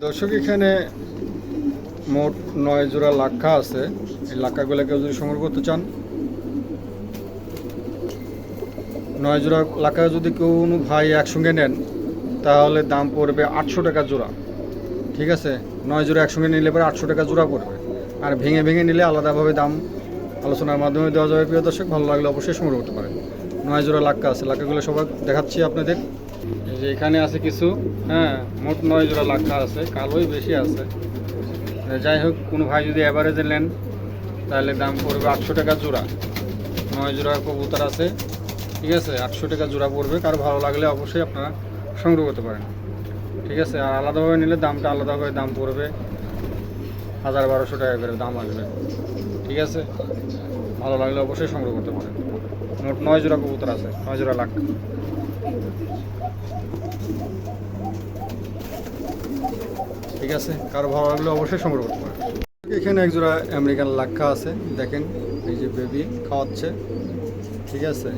দর্শক, এখানে মোট 9 জোড়া লাক্ষা আছে। এই লাক্ষাগুলো কেউ যদি সংগ্রহ করতে চান, 9 জোড়া লাক্ষা যদি কোনো ভাই একসঙ্গে নেন তাহলে দাম পড়বে 800 টাকা জোড়া। ঠিক আছে, 9 জোড়া একসঙ্গে নিলে পরে 800 টাকা জোড়া পড়বে। আর ভেঙে ভেঙে নিলে আলাদাভাবে দাম আলোচনার মাধ্যমে দেওয়া যাবে। প্রিয় দর্শক, ভালো লাগলে অবশ্যই সংগ্রহ করতে পারেন। 9 জোড়া লাক্ষা আছে, লাক্ষাগুলো সবাই দেখাচ্ছি আপনাদের। এই যে এখানে আছে কিছু, মোট 9 জোড়া লাক্ষা আছে, কালোই বেশি আছে। যাই হোক, কোনো ভাই যদি অ্যাভারেজে নেন তাহলে দাম পড়বে 800 টাকা জোড়া। 9 জোড়া কবুতর আছে, ঠিক আছে, 800 টাকা জোড়া পড়বে। কারো ভালো লাগলে অবশ্যই আপনারা সংগ্রহ করতে পারেন। ঠিক আছে, আর আলাদাভাবে নিলে দামটা আলাদাভাবে দাম পড়বে 1000-1200 টাকা করে দাম আসবে। ঠিক আছে, ভালো লাগলে অবশ্যই সংগ্রহ করতে পারেন। মোট 9 জোড়া কবুতর আছে, 9 জোড়া লাখ। ঠিক আছে, কারো ভালো লাগলে অবশ্যই সংগ্রহ করতে পারেন। এখানে এক জোড়া আমেরিকান লাক্ষা আছে, দেখেন এই যে বেবি খাওয়াচ্ছে। ঠিক আছে,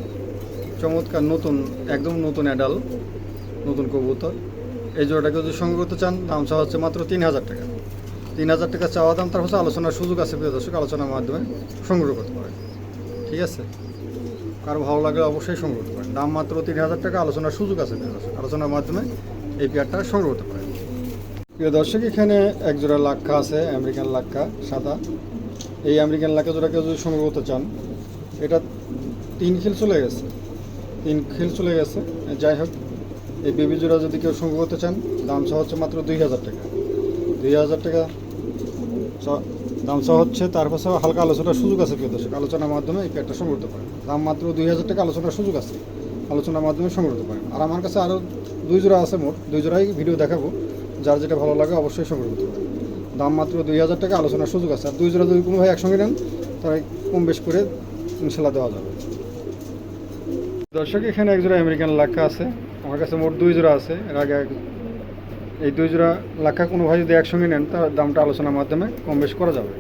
চমৎকার, নতুন, একদম নতুন অ্যাডাল, নতুন কবুতর। এই জোড়াটাকে যদি সংগ্রহ করতে চান, দাম চাওয়া হচ্ছে মাত্র 3000 টাকা। 3000 টাকা চাওয়া দাম, তার হচ্ছে আলোচনার সুযোগ আছে। প্রিয় দর্শক, আলোচনার মাধ্যমে সংগ্রহ করতে পারেন। ঠিক আছে, কারো ভালো লাগলে অবশ্যই সংগ্রহ করতে পারেন। দাম মাত্র 3000 টাকা, আলোচনার সুযোগ আছে। প্রিয় দর্শক, আলোচনার মাধ্যমে এই পেয়ারটা সংগ্রহ করতে পারেন। প্রিয় দর্শক, এখানে এক জোড়া লাক্ষা আছে, আমেরিকান লাক্ষা সাদা। এই আমেরিকান লাক্ষা জোড়াকে যদি সংগ্রহ করতে চান, এটা 3 খিল চলে গেছে, 3 খিল চলে গেছে। যাই হোক, এই বেবি জোড়া যদি কেউ সংগ্রহ করতে চান, দাম চাওয়া হচ্ছে মাত্র 2000 টাকা। 2000 টাকা দাম চাওয়া হচ্ছে। তারপর হালকা আলোচনার সুযোগ আছে। প্রিয় দর্শক, আলোচনার মাধ্যমে এই পেয়ারটা সংগ্রহ করতে পারেন। দাম মাত্র 2000 টাকা, আলোচনার সুযোগ আছে, আলোচনার মাধ্যমে সংগ্রহ করতে পারেন। আর আমার কাছে আরও 2 জোড়া আছে, মোট 2 জোড়াই ভিডিও দেখাবো। যার যেটা ভালো লাগে অবশ্যই সংগ্রহ করতে পারেন। দাম মাত্র 2000 টাকা, আলোচনার সুযোগ আছে। আর 2 জোড়া যদি কোনো ভাই একসঙ্গে নেন তাহলে কম বেশ করে ইনশাল্লাহ দেওয়া যাবে। দর্শক, এখানে এক জোড়া আমেরিকান লাক্ষা আছে, আমার কাছে মোট 2 জোড়া আছে। এর আগে এই 2 জোড়া লাক্ষা কোনো ভাই যদি একসঙ্গে নেন তার দামটা আলোচনার মাধ্যমে কম বেশ করা যাবে।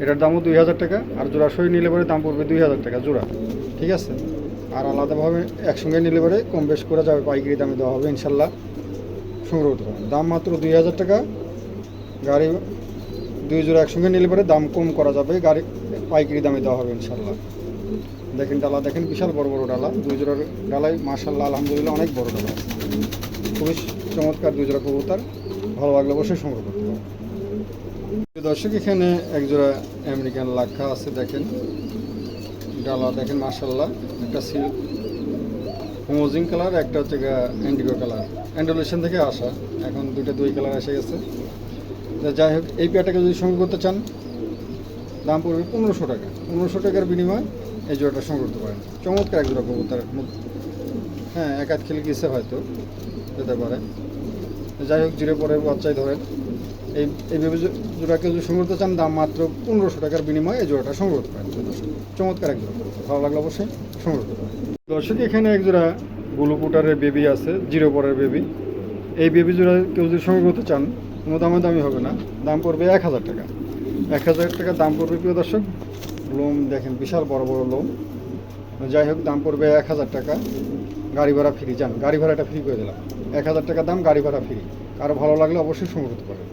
এটার দামও 2000 টাকা, আর জোড়া সই নিলে পরে দাম পড়বে 2000 টাকা জোড়া। ঠিক আছে, আর আলাদাভাবে একসঙ্গে নিলে পরে কম বেশ করা যাবে, পাইকারি দামে দেওয়া হবে। ইনশাল্লাহ সংগ্রহ করতে পারেন। দাম মাত্র 2000 টাকা। গাড়ি 2 জোড়া একসঙ্গে নিলে পরে দাম কম করা যাবে, গাড়ি পাইকারি দামে দেওয়া হবে ইনশাল্লাহ। দেখেন ডালা, দেখেন বিশাল বড় বড় ডালা। 2 জোড়ার ডালাই মাশাআল্লাহ আলহামদুলিল্লাহ অনেক বড় ডালা আছে। খুবই চমৎকার 2 জোড়া কবুতর, ভালো লাগলে অবশ্যই সংগ্রহ করতে পারেন। দর্শক, এখানে এক জোড়া আমেরিকান লাক্ষা আছে, দেখেন ডালা, দেখেন মাশাআল্লাহ। একটা হোমোজিং কালার, একটা হচ্ছে ইন্ডিগো কালার, অ্যান্ডোলেশন থেকে আসা। এখন 2 কালার এসে গেছে। যাই হোক, এই পেয়ারটাকে যদি সংগ্রহ করতে চান, দাম পড়বে 1500 টাকা। 1500 টাকার বিনিময়ে এই জোড়াটা সংগ্রহ করতে পারেন। চমৎকার এক জোড়া কবুতর, এক আধ খেলে গেছে, হয়তো যেতে পারে। যাই হোক, জিরো পরের বাচ্চাই ধরেন। এই বেবি জোড়াকে যদি সংগ্রহ করতে চান, দাম মাত্র 1500 টাকার বিনিময়ে এই জোড়াটা সংগ্রহ করতে পারেন। চমৎকার এক জোড়া, ভালো লাগলে অবশ্যই সংগ্রহ করতে পারেন। দর্শক, এখানে এক জোড়া ব্লু পুটারের বেবি আছে, জিরো পরের বেবি। এই বেবি জোড়া কেউ যদি সংগ্রহ করতে চান, কোনো দামি হবে না, দাম পড়বে 1000 টাকা। 1000 টাকা দাম পড়বে। প্রিয় দর্শক, লোম দেখেন বিশাল বড় বড় লোম। যাই হোক, দাম পড়বে 1000 টাকা, গাড়ি ভাড়া ফ্রি। যান, গাড়ি ভাড়াটা ফ্রি করে দিলাম। 1000 টাকা দাম, গাড়ি ভাড়া ফ্রি। কারো ভালো লাগলে অবশ্যই সংগ্রহ করতে পারেন।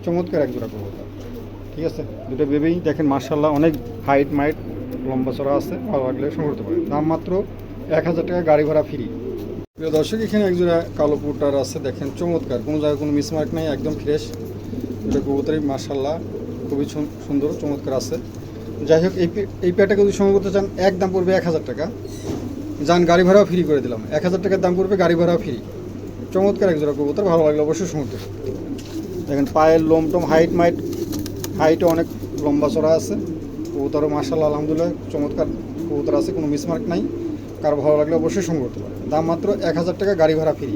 চমৎকার এক জোড়া কবুতর। ঠিক আছে, 2টো বেবি দেখেন মাশাআল্লাহ অনেক হাইট মাইট, লম্বা চড়া আছে, ভালো লাগলে সংগ্রহ করতে পারেন। দাম মাত্র 1000 টাকা, গাড়ি ভাড়া ফ্রি। প্রিয় দর্শক, এখানে এক জোড়া কালো পুটার আছে, দেখেন চমৎকার, কোনো জায়গায় কোনো মিসমার্ক নাই, একদম ফ্রেশ। এটা কবুতরই মাশাআল্লাহ খুবই সুন্দর, চমৎকার আছে। যাই হোক, এই পেয়ারটাকে যদি সংগ্রহ করতে চান, এক দাম পড়বে 1000 টাকা। যান, গাড়ি ভাড়াও ফ্রি করে দিলাম। 1000 টাকার দাম পড়বে, গাড়ি ভাড়াও ফ্রি। চমৎকার এক জোড়া কবুতর, ভালো লাগলে অবশ্যই সংগ্রহ করতে পারেন। দেখেন পায়ের লোম টোম, হাইটও অনেক লম্বা চড়া আছে। কবুতরও মাশাআল্লাহ আলহামদুলিল্লাহ চমৎকার কবুতর আছে, কোনো মিসমার্ক নাই। কারো ভালো লাগলে অবশ্যই সংগ্রহ করতে পারেন। দাম মাত্র 1000 টাকা, গাড়ি ভাড়া ফ্রি।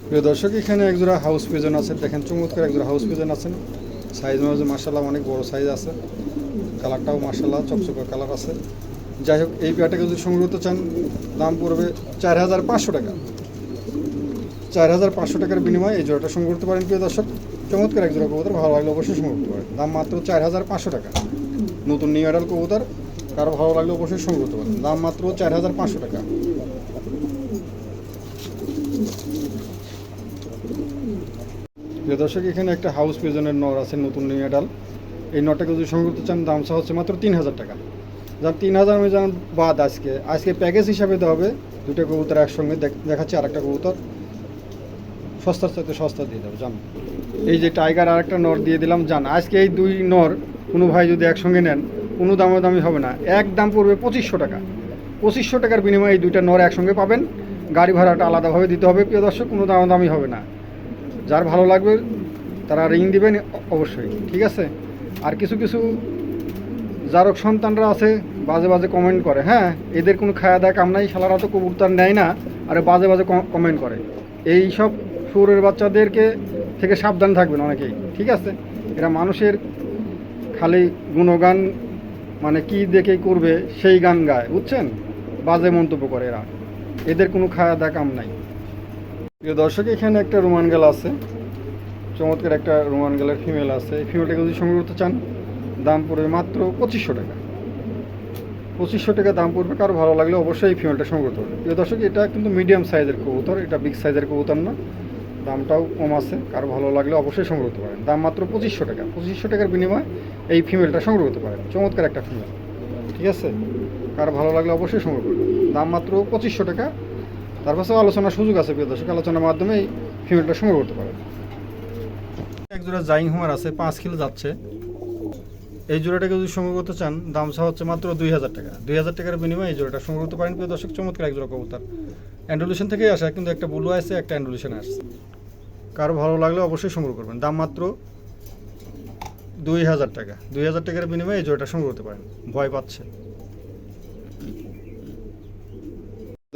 প্রিয় দর্শক, এখানে এক জোড়া হাউস পিজন আছে, দেখেন চমৎকার এক জোড়া হাউস পিজন আছেন। সাইজ মাঝে মাশাআল্লাহ অনেক বড় সাইজ আছে, কালারটাও মাশাআল্লাহ চকচকে কালার আছে। যাই হোক, এই পেয়ারটাকে যদি সংগ্রহ করতে চান, দাম পড়বে 4500 টাকা। 4500 টাকার বিনিময়ে এই জোড়াটা সংগ্রহ করতে পারেন। প্রিয় দর্শক, চমৎকার এক জোড়া কবুতর, ভালো লাগলে অবশ্যই সংগ্রহ করতে পারেন। দাম মাত্র 4500 টাকা, নতুন নিউ অ্যাডাল কবুতর। কারো ভালো লাগলে অবশ্যই সংগ্রহ করতে পারেন। দাম মাত্র 4500 টাকা। প্রিয় দর্শক, এখানে একটা হাউস পিজনের নর আছে, নতুন নিউ অ্যাডাল। এই নরটাকে যদি সংগ্রহ করতে চান, দাম হচ্ছে মাত্র 3000 টাকা। যার 3000 আমি জানান বাদ আজকে প্যাকেজ হিসাবে দেওয়া হবে। দুটো কবুতর একসঙ্গে দেখাচ্ছি, আরেকটা কবুতর সস্তার সাথে সস্তা দিয়ে দেবো জান। এই যে টাইগার আরেকটা নর দিয়ে দিলাম জান। আজকে এই দুই নর কোনো ভাই যদি একসঙ্গে নেন, কোনো দামি হবে না, এক দাম পড়বে 2500 টাকা। 2500 টাকার বিনিময়ে এই দুইটা নর একসঙ্গে পাবেন। গাড়ি ভাড়াটা আলাদাভাবে দিতে হবে প্রিয় দর্শক, কোনো দামি হবে না। যার ভালো লাগবে তারা রিং দিবেন অবশ্যই, ঠিক আছে। আর কিছু জারক সন্তানরা আছে বাজে কমেন্ট করে, হ্যাঁ, এদের কোনো খাওয়া দাওয়া কাম নাই, শালারা তো কবুতর নেয় না, আর বাজে কমেন্ট করে। এই সব শুয়োরের বাচ্চাদেরকে থেকে সাবধান থাকবেন অনেকেই, ঠিক আছে। এরা মানুষের খালি গুণগান মানে কি দেখেই করবে সেই গান গায়, বুঝছেন, বাজে মন্তব্য করে এরা। এদের কোনো খাওয়া দাওয়া কাম নাই। প্রিয় দর্শক, এখানে একটা রোমান গাল আছে, চমৎকার একটা রোমান গালের ফিমেল আছে। এই ফিমেলটাকে যদি সংগ্রহ করতে চান, দাম পড়বে মাত্র 2500 টাকা। 2500 টাকা দাম পড়বে। কারো ভালো লাগলে অবশ্যই এই ফিমেলটা সংগ্রহ করবে। প্রিয় দর্শক, এটা কিন্তু মিডিয়াম সাইজের কবুতর, এটা বিগ সাইজের কবুতর না, দামটাও কম আছে। কারো ভালো লাগলে অবশ্যই সংগ্রহ করতে পারেন। দাম মাত্র 2500 টাকা। 2500 টাকার বিনিময়ে এই ফিমেলটা সংগ্রহ করতে পারেন। চমৎকার একটা ফিমেল, ঠিক আছে। কারো ভালো লাগলে অবশ্যই সংগ্রহ করবেন। দাম মাত্র 2500 টাকা। তার পাশেও আলোচনার সুযোগ আছে প্রিয় দর্শক, আলোচনার মাধ্যমে এই ফিমেলটা সংগ্রহ করতে পারেন। এক জোড়া জাইং হুমার আছে, 5 কিলো যাচ্ছে। এই জোড়াটাকে যদি সংগ্রহ করতে চান, দাম হচ্ছে মাত্র 2000 টাকা। 2000 টাকার বিনিময়ে এই জোড়াটা সংগ্রহ করতে পারেন প্রিয় দর্শক। চমৎকার এক জোড়া কবুতর, অ্যান্ডোলেশন থেকেই আসে, কিন্তু একটা ব্লু আছে, একটা অ্যান্ডোলেশন আসছে। কারো ভালো লাগলে অবশ্যই সংগ্রহ করবেন। দাম মাত্র 2000 টাকা। 2000 টাকার বিনিময়ে এই জোড়াটা সংগ্রহ করতে পারেন। ভয় পাচ্ছে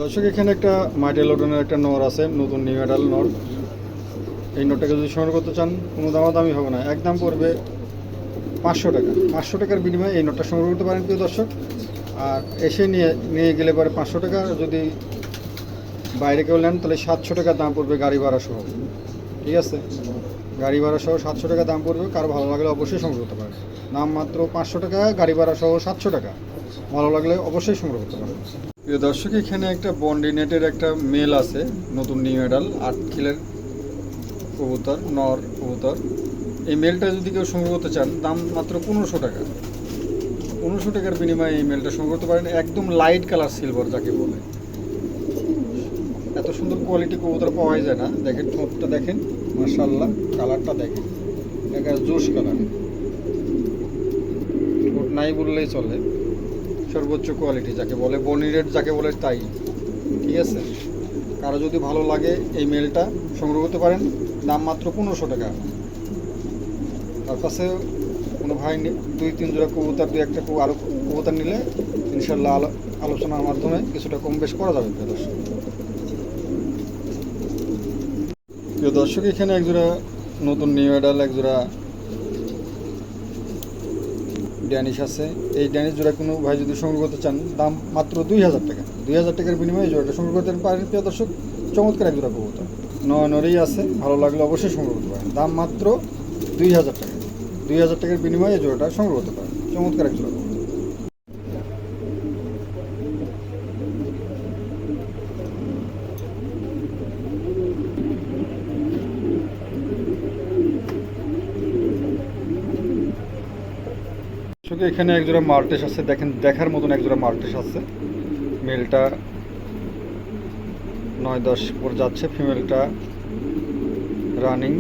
দর্শক, এখানে একটা মাইটেলোডনের একটা নর আছে, নতুন নিউ অ্যাডাল নর। এই নরটাকে যদি সংগ্রহ করতে চান, কোনো দামি হবে না, একদম পড়বে 500 টাকা। 500 টাকার বিনিময়ে এই নোটটা সংগ্রহ করতে পারেন প্রিয় দর্শক। আর এসে নিয়ে গেলে পরে 500 টাকা, যদি বাইরে কেউ নেন তাহলে 700 টাকা দাম পড়বে গাড়ি ভাড়া সহ, ঠিক আছে। গাড়ি ভাড়া সহ 700 টাকা দাম পড়বে। কারো ভালো লাগলে অবশ্যই সংগ্রহ করতে পারেন। দাম মাত্র 500 টাকা, গাড়ি ভাড়া সহ 700 টাকা। ভালো লাগলে অবশ্যই সংগ্রহ করতে পারেন প্রিয় দর্শক। এখানে একটা বন্ডিনেটের একটা মেল আছে, নতুন নিউ অ্যাডাল, 8 কিলের কবুতর, নর কবুতর। এই মেলটা যদি কেউ সংগ্রহ করতে চান, দাম মাত্র 1500 টাকা। 1500 টাকার বিনিময়ে এই মেলটা সংগ্রহ করতে পারেন। একদম লাইট কালার সিলভার যাকে বলে, এত সুন্দর কোয়ালিটি কবুতর পাওয়া যায় না। দেখেন ঠোঁটটা দেখেন, মাশাআল্লাহ, কালারটা দেখেন, একটা জোশ কালার। ঠোঁট নাই বললেই চলে, সর্বোচ্চ কোয়ালিটি যাকে বলে, বনি রেড যাকে বলে তাই, ঠিক আছে। কারো যদি ভালো লাগে এই মেলটা সংগ্রহ করতে পারেন। দাম মাত্র 1500 টাকা। তার কাছে কোনো ভাই 2-3 জোড়া কবুতর, 2-1টা আরও কবুতর নিলে ইনশাল্লাহ আলোচনার মাধ্যমে কিছুটা কম বেশ করা যাবে প্রিয় দর্শক। প্রিয় দর্শক, এখানে একজোড়া নতুন নিউ অ্যাডাল একজোড়া ড্যানিশ আছে। এই ড্যানিশ জোড়া কোনো ভাই যদি সংগ্রহ করতে চান, দাম মাত্র 2000 টাকা। 2000 টাকার বিনিময়ে এই জোড়াটা সংগ্রহ করতে পারেন প্রিয় দর্শক। চমৎকার এক জোড়া কবুতর, নরেই আছে, ভালো লাগলে অবশ্যই সংগ্রহ করতে পারেন। দাম মাত্র 2000 টাকা। 2000 টাকার বিনিময়ে এই জোড়াটা সংগ্রহ করতে পারেন। চমৎকার এক জোড়া কবুতর। এখানে একজোড়া মাল্টেস আছে, দেখেন দেখার মতন একজোড়া মাল্টেস আছে। মেলটা 9-10 পর যাচ্ছে, ফিমেলটা রানিং।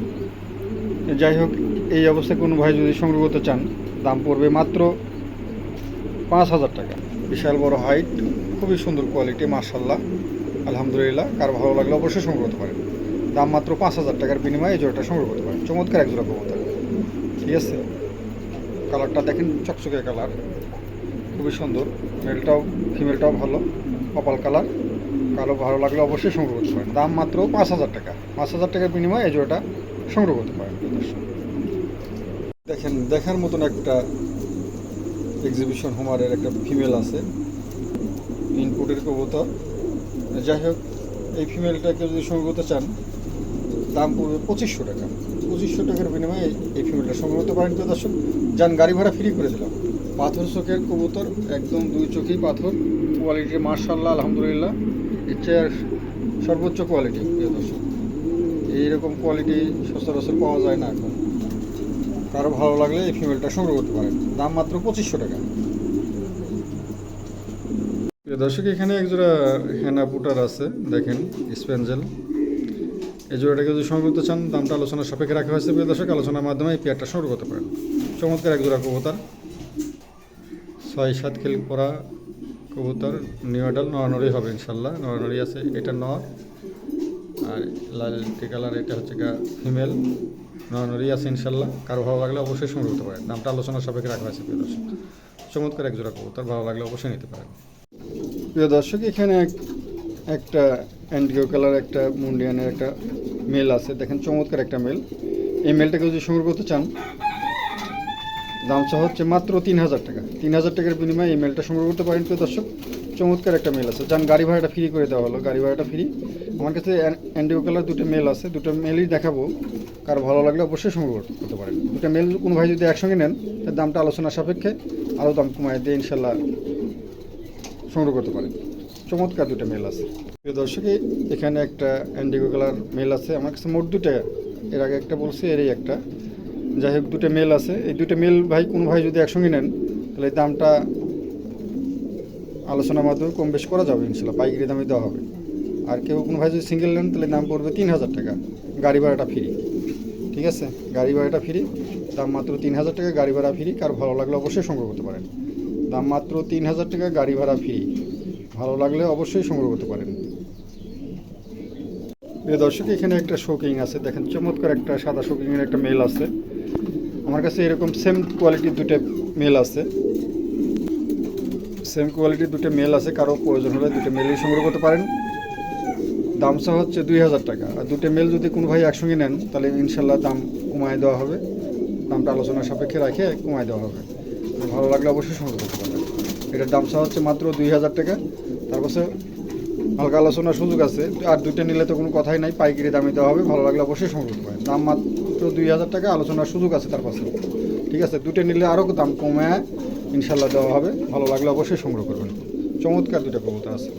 যাই হোক, এই অবস্থায় কোনো ভাই যদি সংগ্রহ করতে চান, দাম পড়বে মাত্র 5000 টাকা। বিশাল বড় হাইট, খুবই সুন্দর কোয়ালিটি, মাশাআল্লাহ, আলহামদুলিল্লাহ। কারো ভালো লাগলে অবশ্যই সংগ্রহ করতে পারেন। দাম মাত্র 5000 টাকার বিনিময়ে এই জোড়াটা সংগ্রহ করতে পারেন। চমৎকার এক জোড়া কবুতর, ঠিক আছে। কালারটা দেখেন, চকচকে কালার, খুবই সুন্দর। মেলটাও ফিমেলটাও ভালো, কপাল কালার। কালো ভালো লাগলে অবশ্যই সংগ্রহ করতে পারেন। দাম মাত্র 5000 টাকা। 5000 টাকার বিনিময়ে এই জোড়াটা সংগ্রহ করতে পারেন। দেখেন দেখার মতন একটা এক্সিবিশন হোমারের একটা ফিমেল আছে, ইনপুটের কবুতর। যাই হোক, এই ফিমেলটাকে যদি সংগ্রহ করতে চান, দাম পড়বে 2500 টাকা। 2500 টাকার বিনিময়ে এই ফিমেলটা সংগ্রহ করতে পারেন প্রিয় দর্শক। যান, গাড়ি ভাড়া ফ্রি করে দিলাম। পাথর চোখের কবুতর, একদম 2 চোখেই পাথর, কোয়ালিটি মাশাআল্লাহ, আলহামদুলিল্লাহ, এর চেয়ে সর্বোচ্চ কোয়ালিটি প্রিয় দর্শক। এইরকম কোয়ালিটি সচরাচর পাওয়া যায় না এখন। কারো ভালো লাগলে এই ফিমেলটা সংগ্রহ করতে পারেন। দাম মাত্র 2500 টাকা। প্রিয় দর্শক, এখানে একজোড়া হেনা পুটার আছে, দেখেন স্পেঞ্জেল। এই জোড়াটাকে যদি সংগ্রহ করতে চান, দামটা আলোচনার সাপেক্ষে রাখা হয়েছে। প্রিয় দর্শক, আলোচনার মাধ্যমে এই পেয়ারটা সংগ্রহ করতে পারেন। চমৎকার একজোড়া কবুতর, 6-7 কিল পরা কবুতর, নিউ অ্যাডাল, নড়ানড়ি হবে ইনশাল্লাহ। নড়ানড়ি আছে, এটা নর, আর লাল কালার এটা হচ্ছে ফিমেল। নড়ানড়ি আছে ইনশাল্লাহ। কারো ভালো লাগলে অবশ্যই সংগ্রহ করতে পারেন। দামটা আলোচনার সাপেক্ষে রাখা হয়েছে। প্রিয় দর্শক, চমৎকার একজোড়া কবুতর, ভালো লাগলে অবশ্যই নিতে পারেন। প্রিয় দর্শক, এখানে একটা ইন্ডিগো কালার, একটা মুন্ডিয়ানের একটা মেল আছে, দেখেন চমৎকার একটা মেল। এই মেলটাকে যদি সংগ্রহ করতে চান, দামটা হচ্ছে মাত্র 3000 টাকা। 3000 টাকার বিনিময়ে এই মেলটা সংগ্রহ করতে পারেন। প্রিয় দর্শক, চমৎকার একটা মেল আছে, যান গাড়ি ভাড়াটা ফ্রি করে দেওয়া হলো। গাড়ি ভাড়াটা ফ্রি। আমার কাছে ইন্ডিগো কালার দুটো মেল আছে, দুটো মেলই দেখাবো। কার ভালো লাগলে অবশ্যই সংগ্রহ করতে পারেন। দুটো মেল কোনো ভাই যদি একসঙ্গে নেন, তার দামটা আলোচনার সাপেক্ষে আরও দাম কমায় দিয়ে ইনশাল্লাহ সংগ্রহ করতে পারেন। চমৎকার দুটো মেল আছে। প্রিয় দর্শক, এখানে একটা ইন্ডিগো কালার মেল আছে আমার কাছে, মোট দুটো। এর আগে একটা বলছি, এরই একটা। যাই হোক, দুটো মেল আছে। এই দুটো মেল ভাই কোনো ভাই যদি একসঙ্গে নেন, তাহলে এই দামটা আলোচনার মাধ্যমে কম বেশ করা যাবে ইনশাল্লাহ, পাইকারি দামে দেওয়া হবে। আর কেউ কোনো ভাই যদি সিঙ্গেল নেন, তাহলে দাম পড়বে 3000 টাকা। গাড়ি ভাড়াটা ফ্রি। ঠিক আছে, গাড়ি ভাড়াটা ফ্রি, দাম মাত্র 3000 টাকা, গাড়ি ভাড়া ফ্রি। কার ভালো লাগলে অবশ্যই সংগ্রহ করতে পারেন। দাম মাত্র 3000 টাকা, গাড়ি ভাড়া ফ্রি। ভালো লাগলে অবশ্যই সংগ্রহ করতে পারেন। প্রিয় দর্শক, এখানে একটা শোকিং আছে, দেখেন চমৎকার একটা সাদা শোকিংয়ের একটা মেল আছে আমার কাছে। এরকম সেম কোয়ালিটির দুটো মেল আছে, সেম কোয়ালিটির দুটো মেল আছে। কারো প্রয়োজন হলে দুটো মেলই সংগ্রহ করতে পারেন। দামটা হচ্ছে 2000 টাকা। আর দুটো মেল যদি কোনো ভাই একসঙ্গে নেন, তাহলে ইনশাল্লাহ দাম কমায় দেওয়া হবে। দামটা আলোচনার সাপেক্ষে রাখে কমায় দেওয়া হবে। ভালো লাগলে অবশ্যই সংগ্রহ করতে পারবেন। এটার দামটা হচ্ছে মাত্র 2000 টাকা। তারপর হালকা আলোচনার সুযোগ আছে। আর দুটো নিলে তো কোনো কথাই নাই, পাইকারি দামে দেওয়া হবে। ভালো লাগলে অবশ্যই সংগ্রহ করতে পারেন। দাম মাত্র 2000 টাকা, আলোচনার সুযোগ আছে তার পাশে। ঠিক আছে, দুটো নিলে আরও দাম কমায় ইনশাল্লাহ দেওয়া হবে। ভালো লাগলে অবশ্যই সংগ্রহ করবেন। চমৎকার দুটো কবুতর আছে।